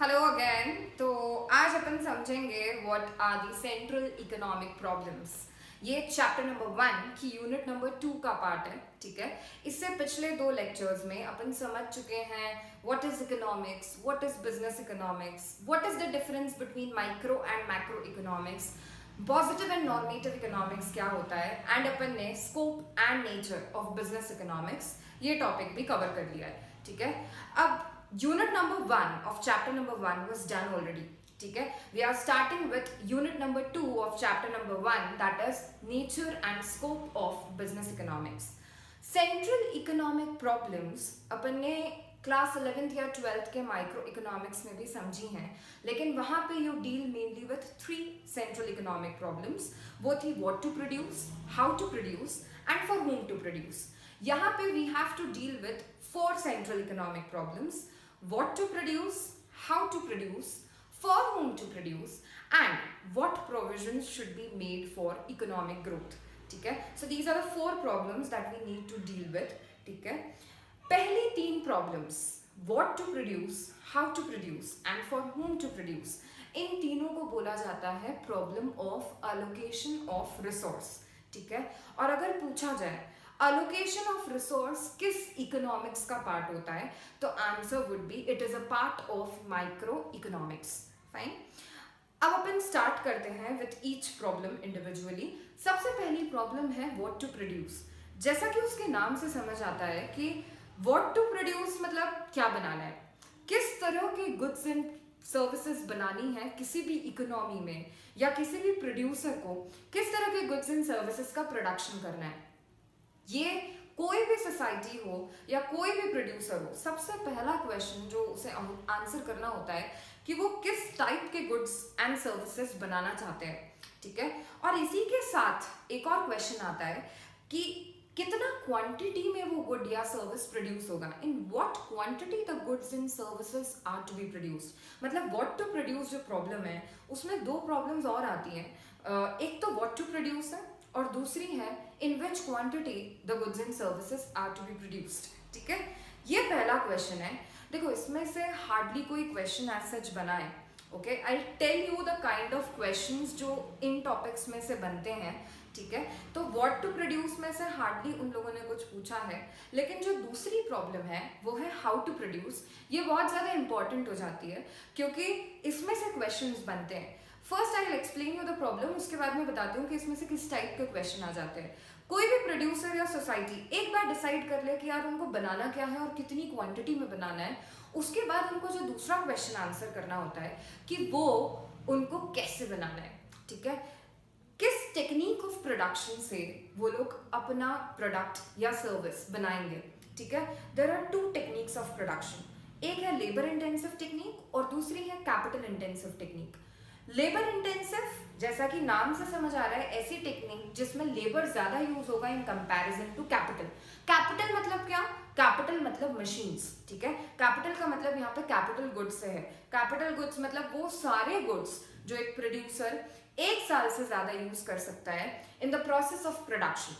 Hello again. तो आज अपन समझेंगे what are the central economic problems. ये चैप्टर नंबर 1 की यूनिट नंबर 2 का पार्ट है। ठीक है, इससे पिछले 2 लेक्चर्स में अपन समझ चुके हैं what is economics, what is business economics, what is the difference between micro and macro economics, positive and normative economics क्या होता है, एंड अपन ने scope and nature of business economics ये टॉपिक भी कवर कर लिया है। ठीक है, अब unit number 1 of chapter number 1 was done already. ठीक है, we are starting with unit number 2 of chapter number 1, that is nature and scope of business economics. Central economic problems अपन ने क्लास 11th या 12th के micro economics में भी समझी हैं, लेकिन वहां पे you deal mainly with 3 central economic problems. वो थी what to produce, how to produce and for whom to produce. यहाँ पे we have to deal with 4 central economic problems: what to produce, how to produce, for whom to produce, and what provisions should be made for economic growth. ठीक है, so these are the 4 problems that we need to deal with. ठीक है, पहली 3 problems, what to produce, how to produce, and for whom to produce, इन तीनों को बोला जाता है problem of allocation of resource. ठीक है, और अगर पूछा जाए allocation of resource किस इकोनॉमिक्स का पार्ट होता है, तो answer would be it is a part of micro economics. Fine, अब अपन स्टार्ट करते हैं विथ ईच प्रॉब्लम इंडिविजुअली। सबसे पहली प्रॉब्लम है व्हाट टू प्रोड्यूस। जैसा कि उसके नाम से समझ आता है कि व्हाट टू प्रोड्यूस मतलब क्या बनाना है, किस तरह के गुड्स एंड सर्विसेज बनानी है किसी भी इकोनॉमी में, या किसी भी प्रोड्यूसर को किस तरह के गुड्स एंड सर्विसेज का प्रोडक्शन करना है। ये कोई भी सोसाइटी हो या कोई भी प्रोड्यूसर हो, सबसे पहला क्वेश्चन जो उसे आंसर करना होता है कि वो किस टाइप के गुड्स एंड सर्विसेज बनाना चाहते हैं। ठीक है, और इसी के साथ एक और क्वेश्चन आता है कि कितना क्वांटिटी में वो गुड या सर्विस प्रोड्यूस होगा, in what quantity the goods and services are to be produced. मतलब व्हाट टू प्रोड्यूस जो प्रॉब्लम है उसमें 2 प्रॉब्लम्स और आती हैं। एक तो व्हाट टू प्रोड्यूस है और दूसरी है in which quantity the goods and services are to be produced. ठीक है, ये पहला क्वेश्चन है। देखो, इसमें से हार्डली कोई क्वेश्चन एज सच बना है। Okay, I tell you the kind of questions जो इन टॉपिक्स में से बनते हैं। ठीक है, तो व्हाट टू प्रोड्यूस में से हार्डली उन लोगों ने कुछ पूछा है, लेकिन जो दूसरी प्रॉब्लम है वो है हाउ टू प्रोड्यूस। ये बहुत ज़्यादा इंपॉर्टेंट हो जाती है क्योंकि इसमें से क्वेश्चंस बनते हैं। First I will explain you the problem, उसके बाद मैं बताती हूँ कि इसमें से किस टाइप के क्वेश्चन आ जाते हैं। कोई भी प्रोड्यूसर या सोसाइटी एक बार डिसाइड कर ले कि यार उनको बनाना क्या है और कितनी क्वांटिटी में बनाना है, उसके बाद उनको जो दूसरा क्वेश्चन आंसर करना होता है कि वो उनको कैसे बनाना है। ठीक है, किस टेक्निक ऑफ प्रोडक्शन से वो लोग अपना प्रोडक्ट या सर्विस बनाएंगे। ठीक है, there are 2 techniques of production, एक है लेबर इंटेंसिव टेक्निक और दूसरी है capital intensive technique. Labour intensive, जैसा कि नाम से समझ आ रहा है, ऐसी टेक्निक जिसमें लेबर ज्यादा यूज होगा in comparison to capital. Capital मतलब क्या? कैपिटल मतलब मशीन्स। ठीक है, कैपिटल का मतलब यहाँ पे कैपिटल गुड्स से है। कैपिटल गुड्स मतलब वो सारे गुड्स जो एक प्रोड्यूसर 1 साल से ज्यादा यूज कर सकता है in the process of production,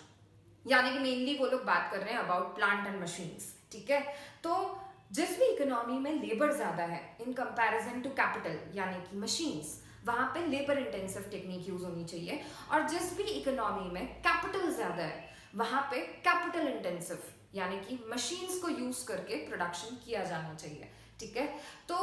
यानी कि मेनली वो लोग बात कर रहे हैं अबाउट प्लांट एंड मशीन्स। ठीक है, तो जिस भी इकोनॉमी में लेबर ज्यादा है इन कंपैरिजन टू कैपिटल यानी कि मशीन्स, वहां पे लेबर इंटेंसिव टेक्निक यूज होनी चाहिए। और जिस भी इकोनॉमी में कैपिटल ज्यादा है वहां पे कैपिटल इंटेंसिव यानी कि मशीन्स को यूज करके प्रोडक्शन किया जाना चाहिए। ठीक है, तो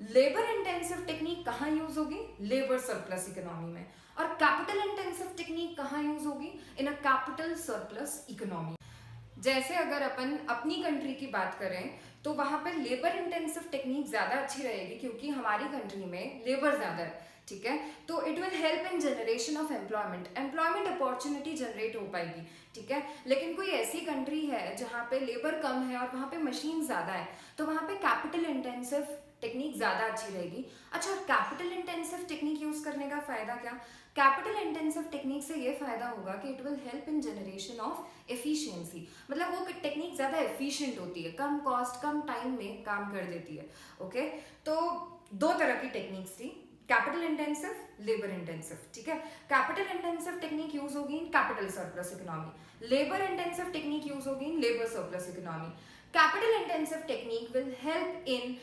लेबर इंटेंसिव टेक्निक कहाँ यूज होगी? लेबर सरप्लस इकोनॉमी में। और कैपिटल इंटेंसिव टेक्निक कहाँ यूज होगी? इन अ कैपिटल सरप्लस इकोनॉमी। जैसे अगर अपन अपनी कंट्री की बात करें तो वहां पे लेबर इंटेंसिव टेक्निक ज्यादा अच्छी रहेगी क्योंकि हमारी कंट्री में लेबर ज्यादा है। ठीक है, तो it will help in generation of employment opportunity generate हो पाएगी। ठीक है, लेकिन कोई ऐसी कंट्री है जहाँ पे लेबर कम है और वहां पे मशीन ज्यादा है, तो वहां पे कैपिटल इंटेंसिव टेक्निक ज्यादा अच्छी रहेगी। अच्छा, कैपिटल इंटेंसिव टेक्निक यूज करने का फायदा क्या? कैपिटल इंटेंसिव टेक्निक से ये फायदा होगा कि it will help in generation of efficiency, मतलब वो टेक्निक ज्यादा एफिशिएंट होती है, कम कॉस्ट कम टाइम में काम कर देती है। ओके, तो 2 तरह की टेक्निक्स थी, कैपिटल इंटेंसिव, लेबर इंटेंसिव। ठीक है, कैपिटल इंटेंसिव टेक्निक यूज होगी in capital surplus economy, labour intensive technique use होगी in labour surplus economy. Capital intensive technique will help in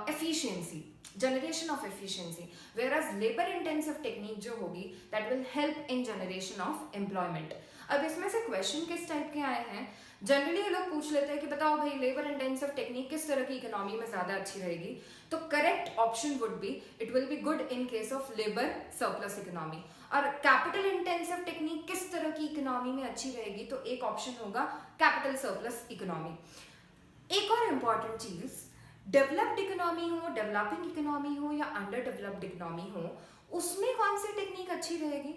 efficiency, generation of efficiency, whereas labor intensive technique जो होगी that will help in generation of employment. अब इसमें से question किस type के आए हैं, जनरली ये लोग पूछ लेते हैं कि बताओ भाई लेबर इंटेंसिव टेक्निक किस तरह की इकोनॉमी में ज्यादा अच्छी रहेगी, तो correct option would B it will be good in case of labour surplus economy. और कैपिटल इंटेंसिव टेक्निक किस तरह की इकोनॉमी में अच्छी रहेगी, तो एक ऑप्शन होगा कैपिटल सरप्लस इकोनॉमी. एक और इम्पॉर्टेंट चीज, डेवलप्ड इकोनॉमी हो, डेवलपिंग इकोनॉमी हो या अंडर डेवलप्ड इकोनॉमी हो, उसमें कौन सी टेक्निक अच्छी रहेगी.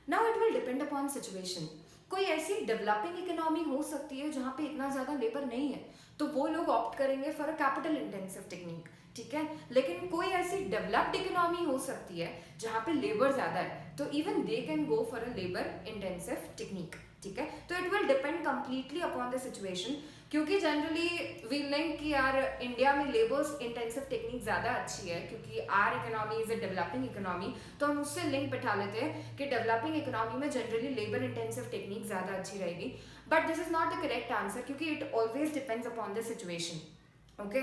Now it will depend upon situation. कोई ऐसी डेवलपिंग इकोनॉमी हो सकती है जहाँ पे इतना ज्यादा लेबर नहीं है, तो वो लोग ऑप्ट करेंगे for a capital intensive technique, ठीक है. लेकिन कोई ऐसी डेवलप्ड इकोनॉमी हो सकती है जहाँ पे लेबर ज्यादा है, तो even they can go for a labour intensive technique, ठीक है. तो it will depend completely upon the situation, क्योंकि जनरली वी लिंक कि यार इंडिया में लेबर्स इंटेंसिव टेक्निक ज़्यादा अच्छी है क्योंकि our economy is a developing economy, तो हम उससे लिंक बैठा लेते हैं कि डेवलपिंग इकोनॉमी में जनरली लेबर इंटेंसिव टेक्निक ज़्यादा अच्छी रहेगी. But this is not the correct answer क्योंकि it always depends upon the situation. Okay,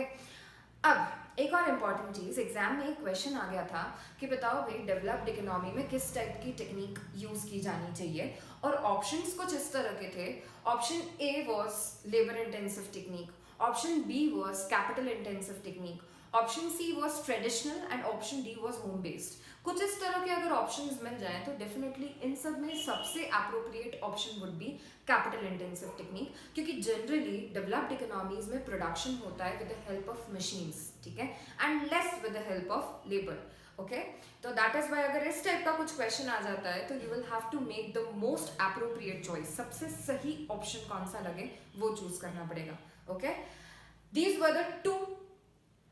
अब एक और इम्पॉर्टेंट चीज, एग्जाम में एक क्वेश्चन आ गया था कि बताओ भाई डेवलप्ड इकोनॉमी में किस टाइप की टेक्निक यूज की जानी चाहिए, और ऑप्शंस कुछ इस तरह के थे. Option A was labour intensive technique, option B was capital intensive technique, option C was traditional and option D was home based. कुछ इस तरह के अगर ऑप्शंस मिल जाएं तो डेफिनेटली इन सब में सबसे appropriate option would B capital intensive technique, क्योंकि जनरली डेवलप्ड इकोनॉमीज में प्रोडक्शन होता है with the help of machines, ठीक है, and less with the help of labour. Okay, तो दैट इज वाई अगर इस टाइप का कुछ क्वेश्चन आ जाता है तो you will have to make the most appropriate choice. सबसे सही ऑप्शन कौन सा लगे वो चूज करना पड़ेगा. Okay, these were the two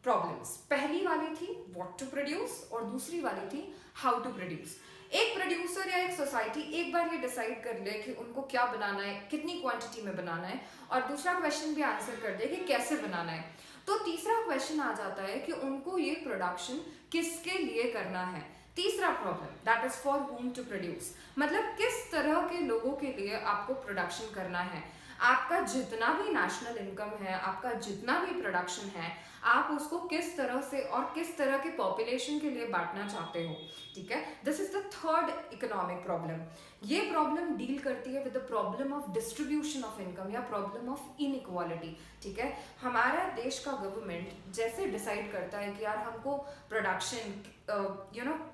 problems. पहली वाली थी व्हाट टू प्रोड्यूस और दूसरी वाली थी हाउ टू प्रोड्यूस. एक प्रोड्यूसर या एक सोसाइटी एक बार ये डिसाइड कर ले कि उनको क्या बनाना है, कितनी क्वांटिटी में बनाना है, और दूसरा क्वेश्चन भी आंसर कर दे कि कैसे बनाना है, तो तीसरा क्वेश्चन आ जाता है कि उनको ये प्रोडक्शन किसके लिए करना है. तीसरा problem that is for whom to produce, मतलब किस तरह के लोगों के लिए आपको प्रोडक्शन करना है. आपका जितना भी नेशनल इनकम है, आपका जितना भी प्रोडक्शन है, आप उसको किस तरह से और किस तरह के पॉपुलेशन के लिए बांटना चाहते हो, ठीक है. This is the third economic problem. ये प्रॉब्लम डील करती है with the problem of distribution of income या प्रॉब्लम ऑफ इनइक्वालिटी, ठीक है. हमारा देश का गवर्नमेंट जैसे डिसाइड करता है कि यार हमको प्रोडक्शन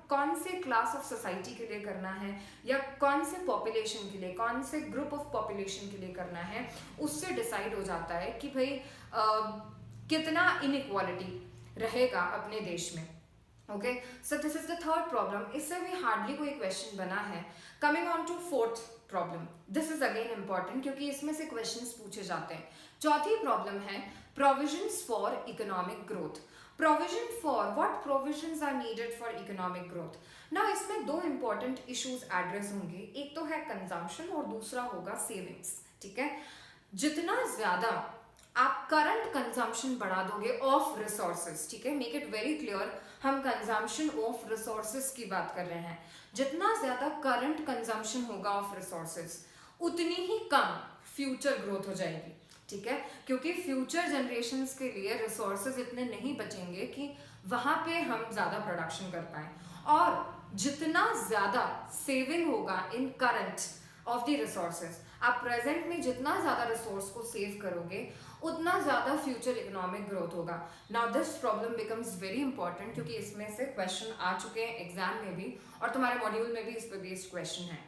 कौन से क्लास ऑफ सोसाइटी के लिए करना है या कौन से पॉपुलेशन के लिए, कौन से ग्रुप ऑफ पॉपुलेशन के लिए करना है, उससे डिसाइड हो जाता है कि भाई कितना इनइक्वालिटी रहेगा अपने देश में. Okay, so this is the third problem. इससे भी हार्डली कोई क्वेश्चन बना है. Coming on to fourth problem, this is again important क्योंकि इसमें से क्वेश्चंस पूछे जाते हैं. चौथी प्रॉब्लम है provisions for economic growth. Provision for what provisions are needed for economic growth. ना इसमें दो इंपॉर्टेंट इश्यूज एड्रेस होंगे. एक तो है कंजम्पशन और दूसरा होगा सेविंग्स, ठीक है. जितना ज्यादा आप करंट कंजम्पशन बढ़ा दोगे ऑफ रिसोर्सेज, ठीक है, मेक इट वेरी क्लियर, हम कंजम्पशन ऑफ रिसोर्सेज की बात कर रहे हैं. जितना ज्यादा करंट कंजम्पशन होगा ऑफ रिसोर्सेज उतनी ही कम फ्यूचर ग्रोथ हो जाएगी, ठीक है, क्योंकि फ्यूचर जनरेशंस के लिए रिसोर्सेज इतने नहीं बचेंगे कि वहां पे हम ज्यादा प्रोडक्शन कर पाए. और जितना ज्यादा सेविंग होगा इन करंट ऑफ द रिसोर्सेज, आप प्रेजेंट में जितना ज्यादा रिसोर्स को सेव करोगे उतना ज्यादा फ्यूचर इकोनॉमिक ग्रोथ होगा. Now this problem becomes very important क्योंकि इसमें से क्वेश्चन आ चुके हैं एग्जाम में भी और तुम्हारे मॉड्यूल में भी इस पर बेस्ड क्वेश्चन है.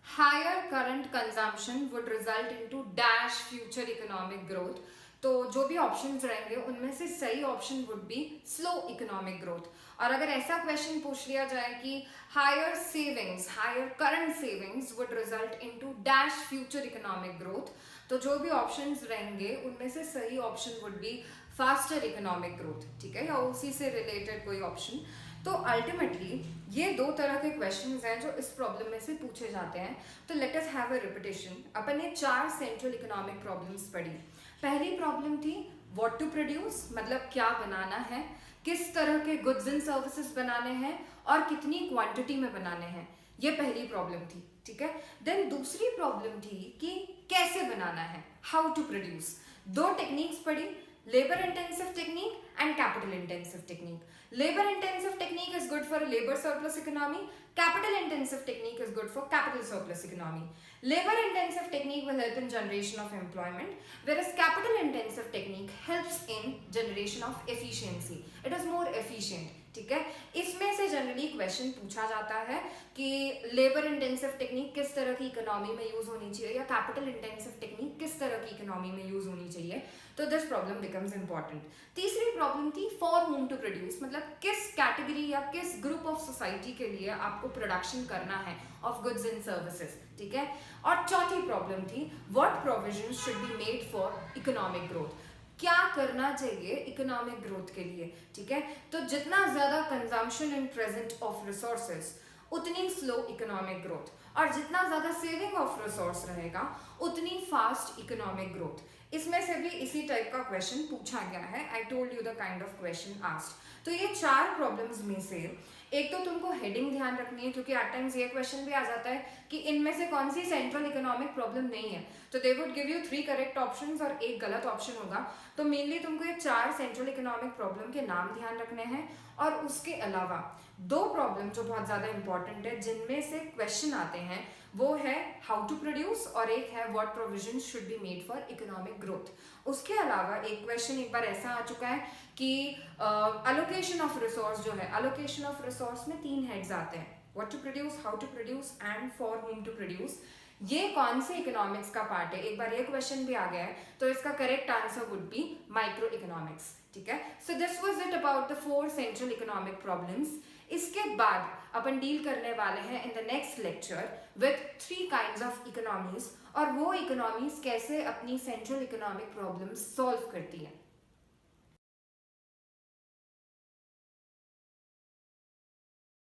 Higher current consumption would result into dash future economic growth. तो जो भी ऑप्शंस रहेंगे उनमें से सही option would be slow economic growth. और अगर ऐसा क्वेश्चन पूछ लिया जाए कि higher savings, higher current savings would result into dash future economic growth, तो जो भी ऑप्शंस रहेंगे उनमें से सही option would be faster economic growth, ठीक है, या उसी से रिलेटेड कोई ऑप्शन. तो अल्टीमेटली ये दो तरह के क्वेश्चंस हैं जो इस प्रॉब्लम में से पूछे जाते हैं. तो let us have a repetition. अपन ने 4 सेंट्रल इकोनॉमिक प्रॉब्लम्स पढ़ी. पहली प्रॉब्लम थी व्हाट टू प्रोड्यूस, मतलब क्या बनाना है, किस तरह के गुड्स एंड सर्विसेज बनाने हैं और कितनी क्वांटिटी में बनाने हैं, ये पहली प्रॉब्लम थी, ठीक है. देन दूसरी प्रॉब्लम थी कि कैसे बनाना है, हाउ टू प्रोड्यूस. 2 टेक्निक्स पढ़ी, labor intensive technique and capital intensive technique. Labor intensive technique is good for a labor surplus economy. Capital intensive technique is good for capital surplus economy. Labor intensive technique will help in generation of employment, whereas capital intensive technique helps in generation of efficiency. It is more efficient. ठीक है, इसमें से generally question पूछा जाता है कि labour intensive technique किस तरह की इकोनॉमी में यूज होनी चाहिए या कैपिटल इंटेंसिव टेक्निक किस तरह की इकोनॉमी में यूज होनी चाहिए. तो दिस प्रॉब्लम बिकम्स इंपॉर्टेंट. तीसरी प्रॉब्लम थी फॉर होम टू प्रोड्यूस, मतलब किस कैटेगरी या किस ग्रुप ऑफ सोसाइटी के लिए आपको प्रोडक्शन करना है ऑफ गुड्स एंड सर्विसेज. ठीक है, और चौथी प्रॉब्लम थी what provisions should be made for economic growth. क्या करना चाहिए इकोनॉमिक ग्रोथ के लिए. ठीक है, तो जितना ज्यादा consumption and present of resources उतनी स्लो इकोनॉमिक ग्रोथ, और जितना ज्यादा सेविंग ऑफ रिसोर्स रहेगा उतनी फास्ट इकोनॉमिक ग्रोथ. इसमें से भी इसी टाइप का क्वेश्चन पूछा गया है. I told you the kind of question asked. तो ये चार प्रॉब्लम्स में से एक तो तुमको हेडिंग ध्यान रखनी है, क्योंकि एट टाइम्स ये क्वेश्चन भी आ जाता है कि इनमें से कौन सी सेंट्रल इकोनॉमिक प्रॉब्लम नहीं है. तो they would give you 3 correct options और एक गलत ऑप्शन होगा. तो मेनली तुमको ये 4 सेंट्रल इकोनॉमिक प्रॉब्लम के नाम ध्यान रखने हैं, और उसके अलावा 2 प्रॉब्लम जो बहुत ज्यादा इंपॉर्टेंट है जिनमें से क्वेश्चन आते हैं वो है हाउ टू प्रोड्यूस और एक है what provisions should be made for economic growth. उसके अलावा एक क्वेश्चन एक बार ऐसा आ चुका है कि अलोकेशन ऑफ रिसोर्स जो है, अलोकेशन ऑफ रिसोर्स में 3 हेड्स आते हैं, what to produce, how to produce and for whom to produce. ये कौन से इकोनॉमिक्स का पार्ट है, एक बार ये क्वेश्चन भी आ गया है. तो इसका correct answer would be micro economics. ठीक है, so this was it about the 4 central economic problems. इसके बाद अपन डील करने वाले हैं in the next lecture with 3 kinds of economies, और वो इकोनॉमीज कैसे अपनी सेंट्रल इकोनॉमिक प्रॉब्लम्स सॉल्व करती हैं.